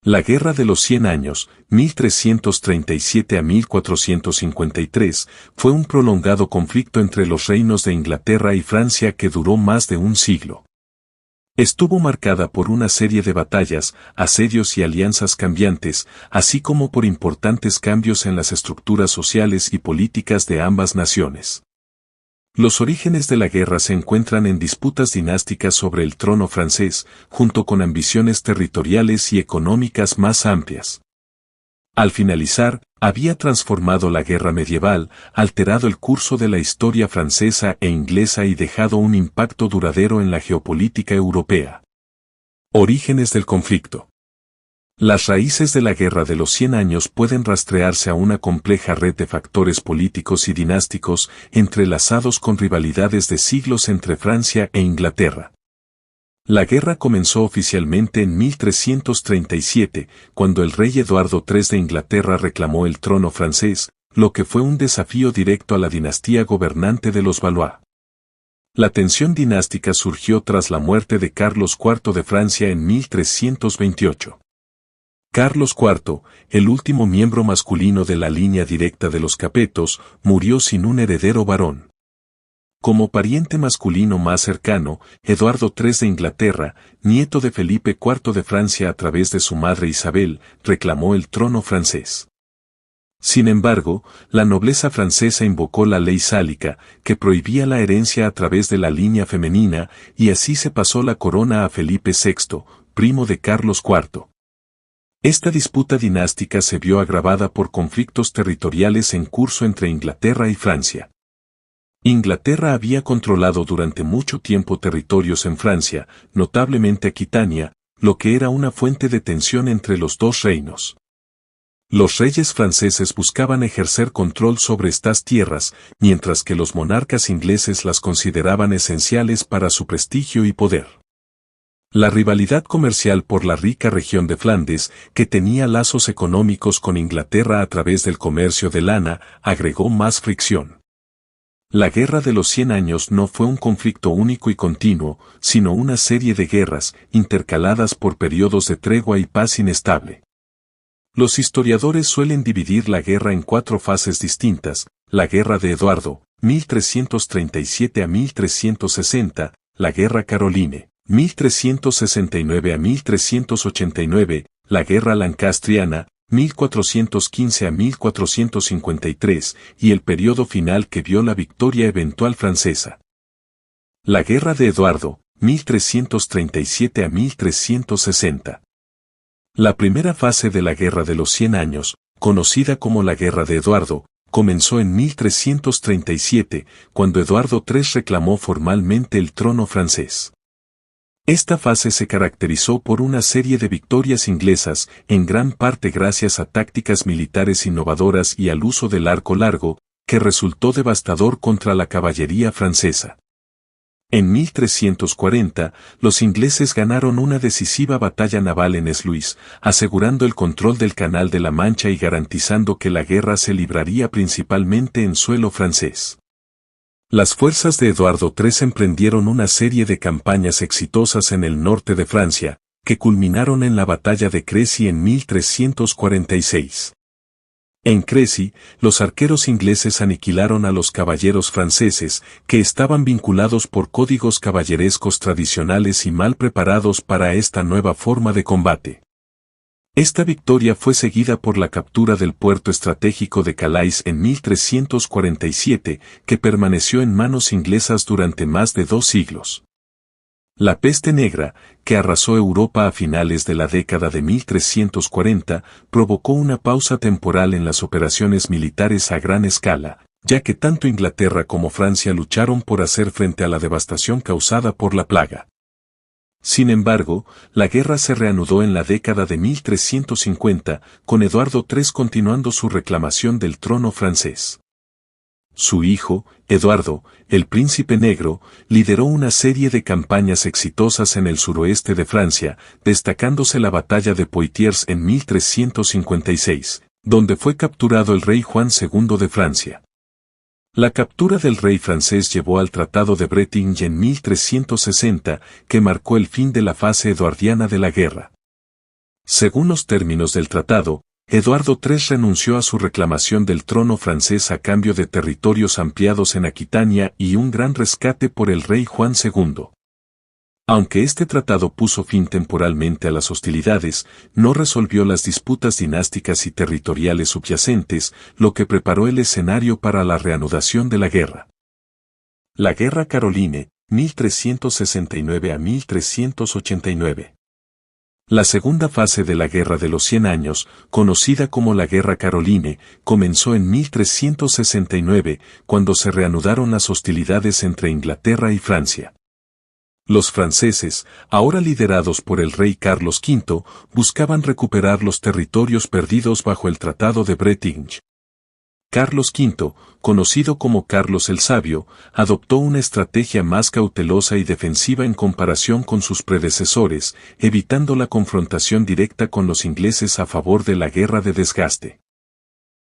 La Guerra de los 100 Años, 1337 a 1453, fue un prolongado conflicto entre los reinos de Inglaterra y Francia que duró más de un siglo. Estuvo marcada por una serie de batallas, asedios y alianzas cambiantes, así como por importantes cambios en las estructuras sociales y políticas de ambas naciones. Los orígenes de la guerra se encuentran en disputas dinásticas sobre el trono francés, junto con ambiciones territoriales y económicas más amplias. Al finalizar, había transformado la guerra medieval, alterado el curso de la historia francesa e inglesa y dejado un impacto duradero en la geopolítica europea. Orígenes del conflicto. Las raíces de la Guerra de los 100 Años pueden rastrearse a una compleja red de factores políticos y dinásticos entrelazados con rivalidades de siglos entre Francia e Inglaterra. La guerra comenzó oficialmente en 1337, cuando el rey Eduardo III de Inglaterra reclamó el trono francés, lo que fue un desafío directo a la dinastía gobernante de los Valois. La tensión dinástica surgió tras la muerte de Carlos IV de Francia en 1328. Carlos IV, el último miembro masculino de la línea directa de los Capetos, murió sin un heredero varón. Como pariente masculino más cercano, Eduardo III de Inglaterra, nieto de Felipe IV de Francia a través de su madre Isabel, reclamó el trono francés. Sin embargo, la nobleza francesa invocó la ley sálica, que prohibía la herencia a través de la línea femenina, y así se pasó la corona a Felipe VI, primo de Carlos IV. Esta disputa dinástica se vio agravada por conflictos territoriales en curso entre Inglaterra y Francia. Inglaterra había controlado durante mucho tiempo territorios en Francia, notablemente Aquitania, lo que era una fuente de tensión entre los dos reinos. Los reyes franceses buscaban ejercer control sobre estas tierras, mientras que los monarcas ingleses las consideraban esenciales para su prestigio y poder. La rivalidad comercial por la rica región de Flandes, que tenía lazos económicos con Inglaterra a través del comercio de lana, agregó más fricción. La Guerra de los 100 Años no fue un conflicto único y continuo, sino una serie de guerras, intercaladas por periodos de tregua y paz inestable. Los historiadores suelen dividir la guerra en 4 fases distintas: la Guerra de Eduardo, 1337 a 1360, la Guerra Caroline, 1369 a 1389, la Guerra Lancastriana, 1415 a 1453, y el periodo final que vio la victoria eventual francesa. La Guerra de Eduardo, 1337 a 1360. La primera fase de la Guerra de los 100 Años, conocida como la Guerra de Eduardo, comenzó en 1337, cuando Eduardo III reclamó formalmente el trono francés. Esta fase se caracterizó por una serie de victorias inglesas, en gran parte gracias a tácticas militares innovadoras y al uso del arco largo, que resultó devastador contra la caballería francesa. En 1340, los ingleses ganaron una decisiva batalla naval en Sluis, asegurando el control del Canal de la Mancha y garantizando que la guerra se libraría principalmente en suelo francés. Las fuerzas de Eduardo III emprendieron una serie de campañas exitosas en el norte de Francia, que culminaron en la batalla de Crécy en 1346. En Crécy, los arqueros ingleses aniquilaron a los caballeros franceses, que estaban vinculados por códigos caballerescos tradicionales y mal preparados para esta nueva forma de combate. Esta victoria fue seguida por la captura del puerto estratégico de Calais en 1347, que permaneció en manos inglesas durante más de 2 siglos. La peste negra, que arrasó Europa a finales de la década de 1340, provocó una pausa temporal en las operaciones militares a gran escala, ya que tanto Inglaterra como Francia lucharon por hacer frente a la devastación causada por la plaga. Sin embargo, la guerra se reanudó en la década de 1350, con Eduardo III continuando su reclamación del trono francés. Su hijo, Eduardo, el Príncipe Negro, lideró una serie de campañas exitosas en el suroeste de Francia, destacándose la batalla de Poitiers en 1356, donde fue capturado el rey Juan II de Francia. La captura del rey francés llevó al Tratado de Bretigny en 1360, que marcó el fin de la fase eduardiana de la guerra. Según los términos del tratado, Eduardo III renunció a su reclamación del trono francés a cambio de territorios ampliados en Aquitania y un gran rescate por el rey Juan II. Aunque este tratado puso fin temporalmente a las hostilidades, no resolvió las disputas dinásticas y territoriales subyacentes, lo que preparó el escenario para la reanudación de la guerra. La Guerra Caroline, 1369 a 1389. La segunda fase de la Guerra de los 100 Años, conocida como la Guerra Caroline, comenzó en 1369, cuando se reanudaron las hostilidades entre Inglaterra y Francia. Los franceses, ahora liderados por el rey Carlos V, buscaban recuperar los territorios perdidos bajo el Tratado de Breteuil. Carlos V, conocido como Carlos el Sabio, adoptó una estrategia más cautelosa y defensiva en comparación con sus predecesores, evitando la confrontación directa con los ingleses a favor de la guerra de desgaste.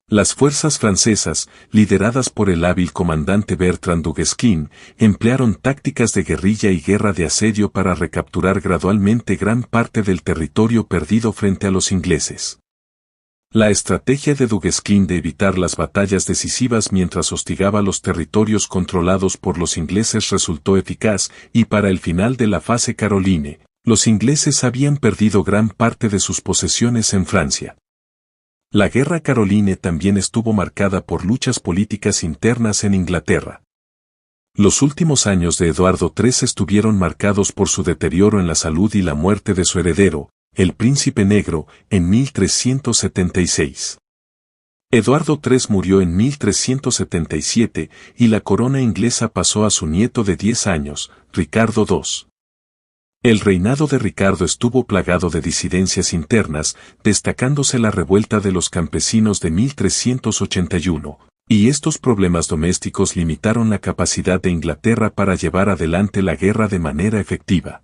Las fuerzas francesas, lideradas por el hábil comandante Bertrand du Guesclin, emplearon tácticas de guerrilla y guerra de asedio para recapturar gradualmente gran parte del territorio perdido frente a los ingleses. La estrategia de du Guesclin de evitar las batallas decisivas mientras hostigaba los territorios controlados por los ingleses resultó eficaz, y para el final de la fase caroline, los ingleses habían perdido gran parte de sus posesiones en Francia. La Guerra Caroline también estuvo marcada por luchas políticas internas en Inglaterra. Los últimos años de Eduardo III estuvieron marcados por su deterioro en la salud y la muerte de su heredero, el Príncipe Negro, en 1376. Eduardo III murió en 1377 y la corona inglesa pasó a su nieto de 10 años, Ricardo II. El reinado de Ricardo estuvo plagado de disidencias internas, destacándose la revuelta de los campesinos de 1381, y estos problemas domésticos limitaron la capacidad de Inglaterra para llevar adelante la guerra de manera efectiva.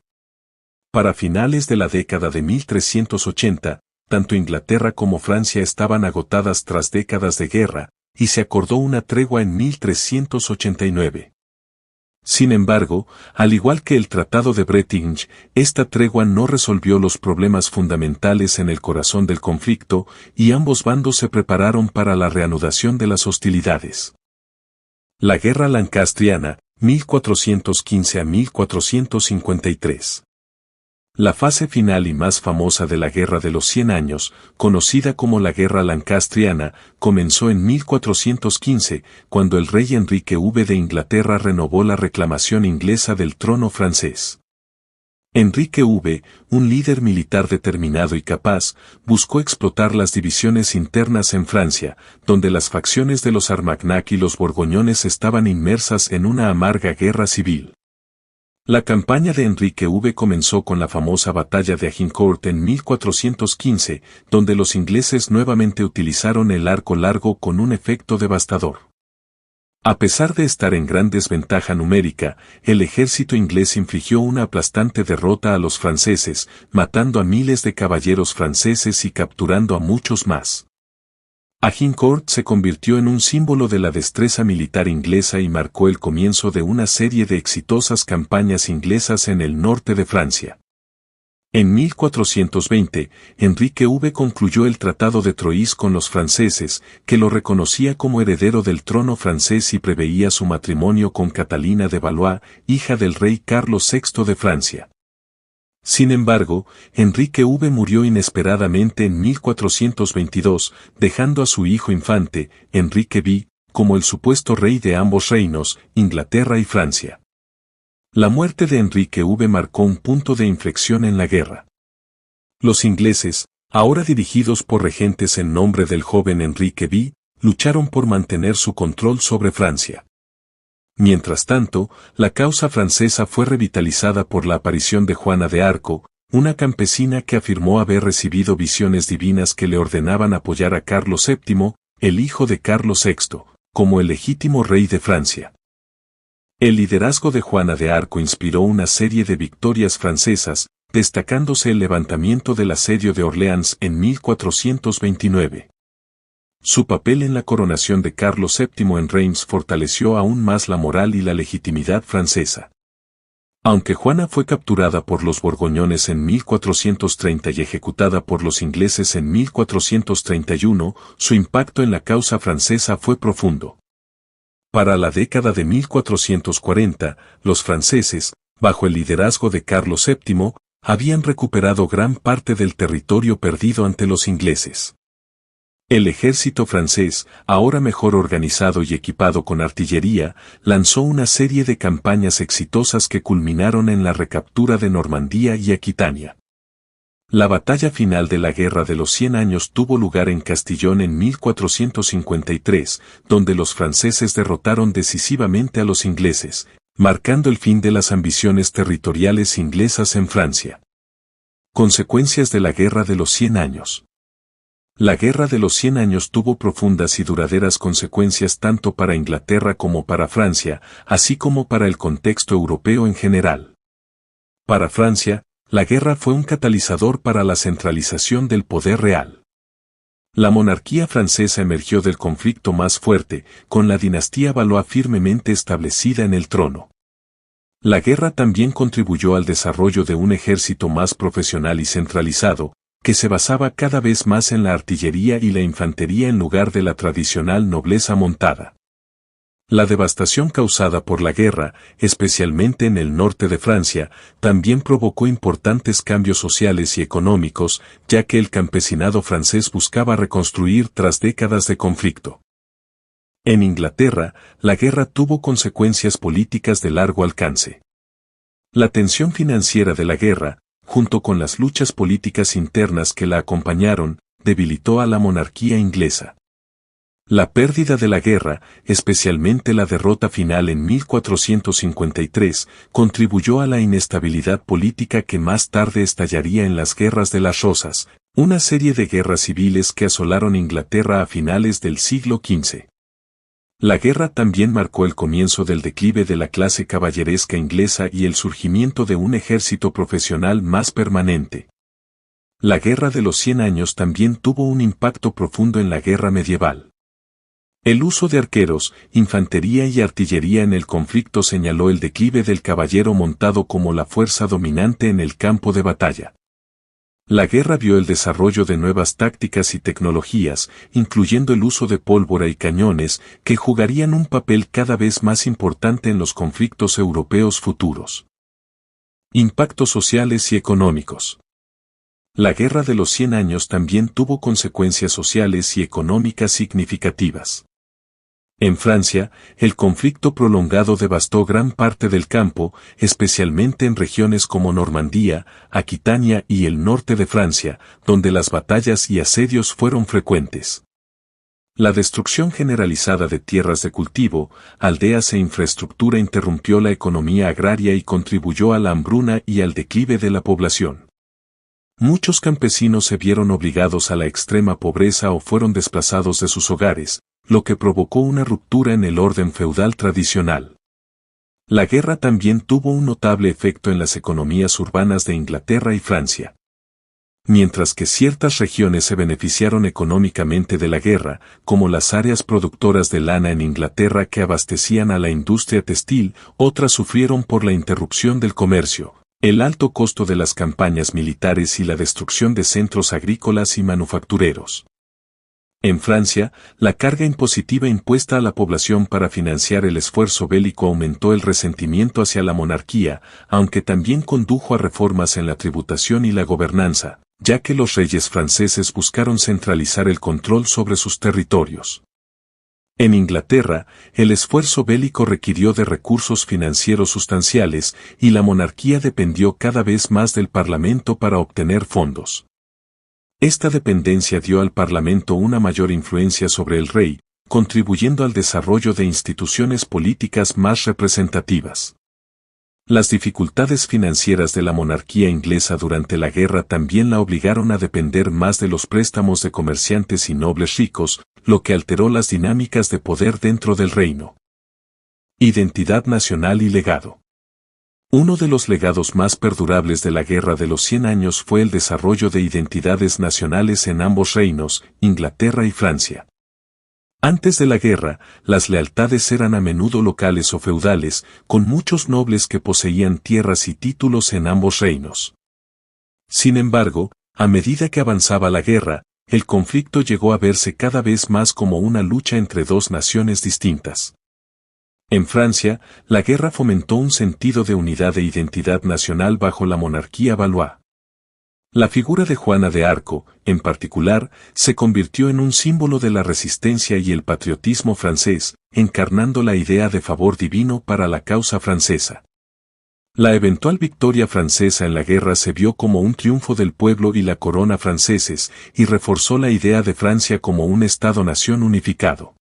Para finales de la década de 1380, tanto Inglaterra como Francia estaban agotadas tras décadas de guerra, y se acordó una tregua en 1389. Sin embargo, al igual que el Tratado de Breteuil, esta tregua no resolvió los problemas fundamentales en el corazón del conflicto, y ambos bandos se prepararon para la reanudación de las hostilidades. La Guerra Lancastriana, 1415 a 1453. La fase final y más famosa de la Guerra de los 100 Años, conocida como la Guerra Lancastriana, comenzó en 1415, cuando el rey Enrique V de Inglaterra renovó la reclamación inglesa del trono francés. Enrique V, un líder militar determinado y capaz, buscó explotar las divisiones internas en Francia, donde las facciones de los Armagnac y los Borgoñones estaban inmersas en una amarga guerra civil. La campaña de Enrique V comenzó con la famosa batalla de Agincourt en 1415, donde los ingleses nuevamente utilizaron el arco largo con un efecto devastador. A pesar de estar en gran desventaja numérica, el ejército inglés infligió una aplastante derrota a los franceses, matando a miles de caballeros franceses y capturando a muchos más. Agincourt se convirtió en un símbolo de la destreza militar inglesa y marcó el comienzo de una serie de exitosas campañas inglesas en el norte de Francia. En 1420, Enrique V concluyó el Tratado de Troyes con los franceses, que lo reconocía como heredero del trono francés y preveía su matrimonio con Catalina de Valois, hija del rey Carlos VI de Francia. Sin embargo, Enrique V murió inesperadamente en 1422, dejando a su hijo infante, Enrique V, como el supuesto rey de ambos reinos, Inglaterra y Francia. La muerte de Enrique V marcó un punto de inflexión en la guerra. Los ingleses, ahora dirigidos por regentes en nombre del joven Enrique V, lucharon por mantener su control sobre Francia. Mientras tanto, la causa francesa fue revitalizada por la aparición de Juana de Arco, una campesina que afirmó haber recibido visiones divinas que le ordenaban apoyar a Carlos VII, el hijo de Carlos VI, como el legítimo rey de Francia. El liderazgo de Juana de Arco inspiró una serie de victorias francesas, destacándose el levantamiento del asedio de Orleans en 1429. Su papel en la coronación de Carlos VII en Reims fortaleció aún más la moral y la legitimidad francesa. Aunque Juana fue capturada por los borgoñones en 1430 y ejecutada por los ingleses en 1431, su impacto en la causa francesa fue profundo. Para la década de 1440, los franceses, bajo el liderazgo de Carlos VII, habían recuperado gran parte del territorio perdido ante los ingleses. El ejército francés, ahora mejor organizado y equipado con artillería, lanzó una serie de campañas exitosas que culminaron en la recaptura de Normandía y Aquitania. La batalla final de la Guerra de los 100 Años tuvo lugar en Castillón en 1453, donde los franceses derrotaron decisivamente a los ingleses, marcando el fin de las ambiciones territoriales inglesas en Francia. Consecuencias de la Guerra de los 100 Años. La Guerra de los 100 Años tuvo profundas y duraderas consecuencias tanto para Inglaterra como para Francia, así como para el contexto europeo en general. Para Francia, la guerra fue un catalizador para la centralización del poder real. La monarquía francesa emergió del conflicto más fuerte, con la dinastía Valois firmemente establecida en el trono. La guerra también contribuyó al desarrollo de un ejército más profesional y centralizado, que se basaba cada vez más en la artillería y la infantería en lugar de la tradicional nobleza montada. La devastación causada por la guerra, especialmente en el norte de Francia, también provocó importantes cambios sociales y económicos, ya que el campesinado francés buscaba reconstruir tras décadas de conflicto. En Inglaterra, la guerra tuvo consecuencias políticas de largo alcance. La tensión financiera de la guerra, junto con las luchas políticas internas que la acompañaron, debilitó a la monarquía inglesa. La pérdida de la guerra, especialmente la derrota final en 1453, contribuyó a la inestabilidad política que más tarde estallaría en las Guerras de las Rosas, una serie de guerras civiles que asolaron Inglaterra a finales del siglo XV. La guerra también marcó el comienzo del declive de la clase caballeresca inglesa y el surgimiento de un ejército profesional más permanente. La Guerra de los 100 Años también tuvo un impacto profundo en la guerra medieval. El uso de arqueros, infantería y artillería en el conflicto señaló el declive del caballero montado como la fuerza dominante en el campo de batalla. La guerra vio el desarrollo de nuevas tácticas y tecnologías, incluyendo el uso de pólvora y cañones, que jugarían un papel cada vez más importante en los conflictos europeos futuros. Impactos sociales y económicos. La Guerra de los 100 Años también tuvo consecuencias sociales y económicas significativas. En Francia, el conflicto prolongado devastó gran parte del campo, especialmente en regiones como Normandía, Aquitania y el norte de Francia, donde las batallas y asedios fueron frecuentes. La destrucción generalizada de tierras de cultivo, aldeas e infraestructura interrumpió la economía agraria y contribuyó a la hambruna y al declive de la población. Muchos campesinos se vieron obligados a la extrema pobreza o fueron desplazados de sus hogares, lo que provocó una ruptura en el orden feudal tradicional. La guerra también tuvo un notable efecto en las economías urbanas de Inglaterra y Francia. Mientras que ciertas regiones se beneficiaron económicamente de la guerra, como las áreas productoras de lana en Inglaterra que abastecían a la industria textil, otras sufrieron por la interrupción del comercio, el alto costo de las campañas militares y la destrucción de centros agrícolas y manufactureros. En Francia, la carga impositiva impuesta a la población para financiar el esfuerzo bélico aumentó el resentimiento hacia la monarquía, aunque también condujo a reformas en la tributación y la gobernanza, ya que los reyes franceses buscaron centralizar el control sobre sus territorios. En Inglaterra, el esfuerzo bélico requirió de recursos financieros sustanciales y la monarquía dependió cada vez más del Parlamento para obtener fondos. Esta dependencia dio al Parlamento una mayor influencia sobre el rey, contribuyendo al desarrollo de instituciones políticas más representativas. Las dificultades financieras de la monarquía inglesa durante la guerra también la obligaron a depender más de los préstamos de comerciantes y nobles ricos, lo que alteró las dinámicas de poder dentro del reino. Identidad nacional y legado. Uno de los legados más perdurables de la Guerra de los 100 Años fue el desarrollo de identidades nacionales en ambos reinos, Inglaterra y Francia. Antes de la guerra, las lealtades eran a menudo locales o feudales, con muchos nobles que poseían tierras y títulos en ambos reinos. Sin embargo, a medida que avanzaba la guerra, el conflicto llegó a verse cada vez más como una lucha entre dos naciones distintas. En Francia, la guerra fomentó un sentido de unidad e identidad nacional bajo la monarquía Valois. La figura de Juana de Arco, en particular, se convirtió en un símbolo de la resistencia y el patriotismo francés, encarnando la idea de favor divino para la causa francesa. La eventual victoria francesa en la guerra se vio como un triunfo del pueblo y la corona franceses, y reforzó la idea de Francia como un Estado-nación unificado.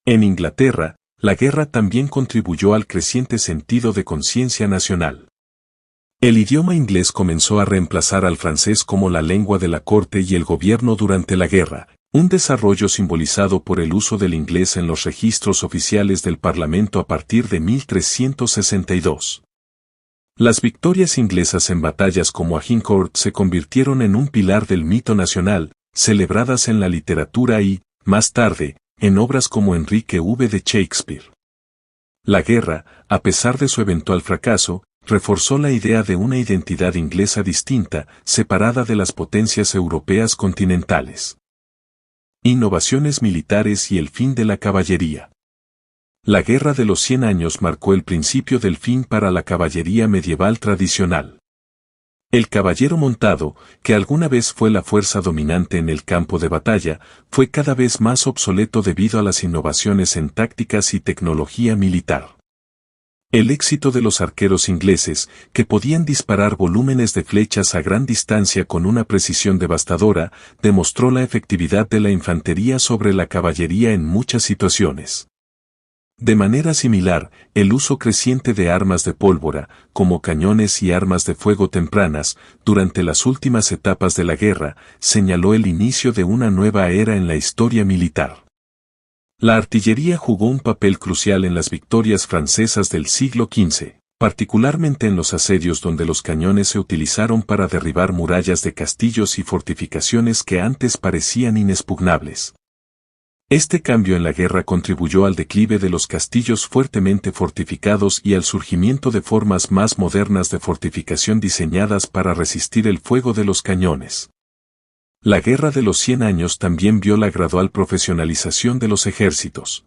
En Inglaterra, la guerra también contribuyó al creciente sentido de conciencia nacional. El idioma inglés comenzó a reemplazar al francés como la lengua de la corte y el gobierno durante la guerra, un desarrollo simbolizado por el uso del inglés en los registros oficiales del Parlamento a partir de 1362. Las victorias inglesas en batallas como Agincourt se convirtieron en un pilar del mito nacional, celebradas en la literatura y, más tarde, en obras como Enrique V de Shakespeare. La guerra, a pesar de su eventual fracaso, reforzó la idea de una identidad inglesa distinta, separada de las potencias europeas continentales. Innovaciones militares y el fin de la caballería. La Guerra de los 100 años marcó el principio del fin para la caballería medieval tradicional. El caballero montado, que alguna vez fue la fuerza dominante en el campo de batalla, fue cada vez más obsoleto debido a las innovaciones en tácticas y tecnología militar. El éxito de los arqueros ingleses, que podían disparar volúmenes de flechas a gran distancia con una precisión devastadora, demostró la efectividad de la infantería sobre la caballería en muchas situaciones. De manera similar, el uso creciente de armas de pólvora, como cañones y armas de fuego tempranas, durante las últimas etapas de la guerra, señaló el inicio de una nueva era en la historia militar. La artillería jugó un papel crucial en las victorias francesas del siglo XV, particularmente en los asedios donde los cañones se utilizaron para derribar murallas de castillos y fortificaciones que antes parecían inexpugnables. Este cambio en la guerra contribuyó al declive de los castillos fuertemente fortificados y al surgimiento de formas más modernas de fortificación diseñadas para resistir el fuego de los cañones. La Guerra de los 100 años también vio la gradual profesionalización de los ejércitos.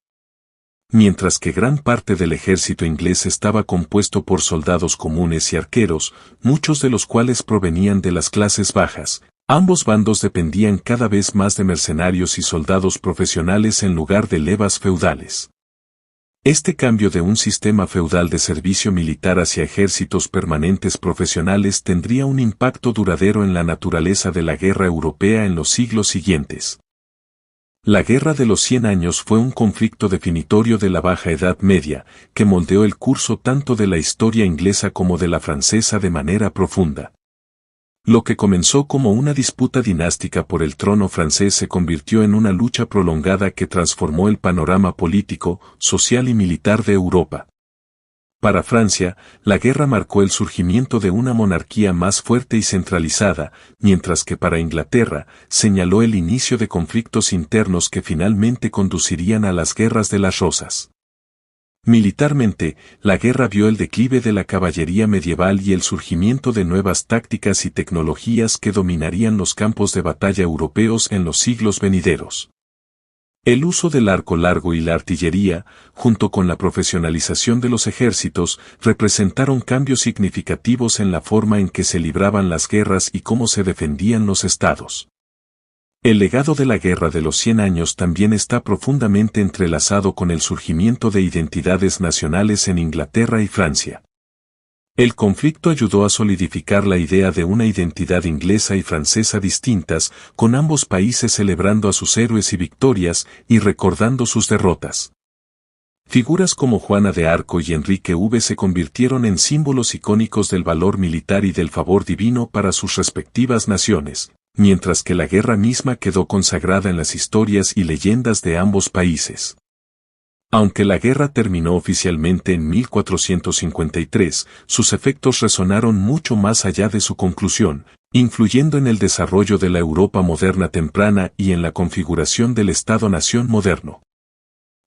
Mientras que gran parte del ejército inglés estaba compuesto por soldados comunes y arqueros, muchos de los cuales provenían de las clases bajas, ambos bandos dependían cada vez más de mercenarios y soldados profesionales en lugar de levas feudales. Este cambio de un sistema feudal de servicio militar hacia ejércitos permanentes profesionales tendría un impacto duradero en la naturaleza de la guerra europea en los siglos siguientes. La Guerra de los 100 años fue un conflicto definitorio de la Baja Edad Media, que moldeó el curso tanto de la historia inglesa como de la francesa de manera profunda. Lo que comenzó como una disputa dinástica por el trono francés se convirtió en una lucha prolongada que transformó el panorama político, social y militar de Europa. Para Francia, la guerra marcó el surgimiento de una monarquía más fuerte y centralizada, mientras que para Inglaterra, señaló el inicio de conflictos internos que finalmente conducirían a las Guerras de las Rosas. Militarmente, la guerra vio el declive de la caballería medieval y el surgimiento de nuevas tácticas y tecnologías que dominarían los campos de batalla europeos en los siglos venideros. El uso del arco largo y la artillería, junto con la profesionalización de los ejércitos, representaron cambios significativos en la forma en que se libraban las guerras y cómo se defendían los estados. El legado de la Guerra de los 100 años también está profundamente entrelazado con el surgimiento de identidades nacionales en Inglaterra y Francia. El conflicto ayudó a solidificar la idea de una identidad inglesa y francesa distintas, con ambos países celebrando a sus héroes y victorias y recordando sus derrotas. Figuras como Juana de Arco y Enrique V se convirtieron en símbolos icónicos del valor militar y del favor divino para sus respectivas naciones, mientras que la guerra misma quedó consagrada en las historias y leyendas de ambos países. Aunque la guerra terminó oficialmente en 1453, sus efectos resonaron mucho más allá de su conclusión, influyendo en el desarrollo de la Europa moderna temprana y en la configuración del Estado-nación moderno.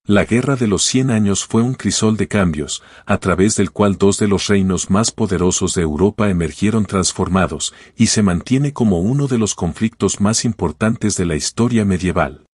La Guerra de los 100 Años fue un crisol de cambios, a través del cual dos de los reinos más poderosos de Europa emergieron transformados, y se mantiene como uno de los conflictos más importantes de la historia medieval.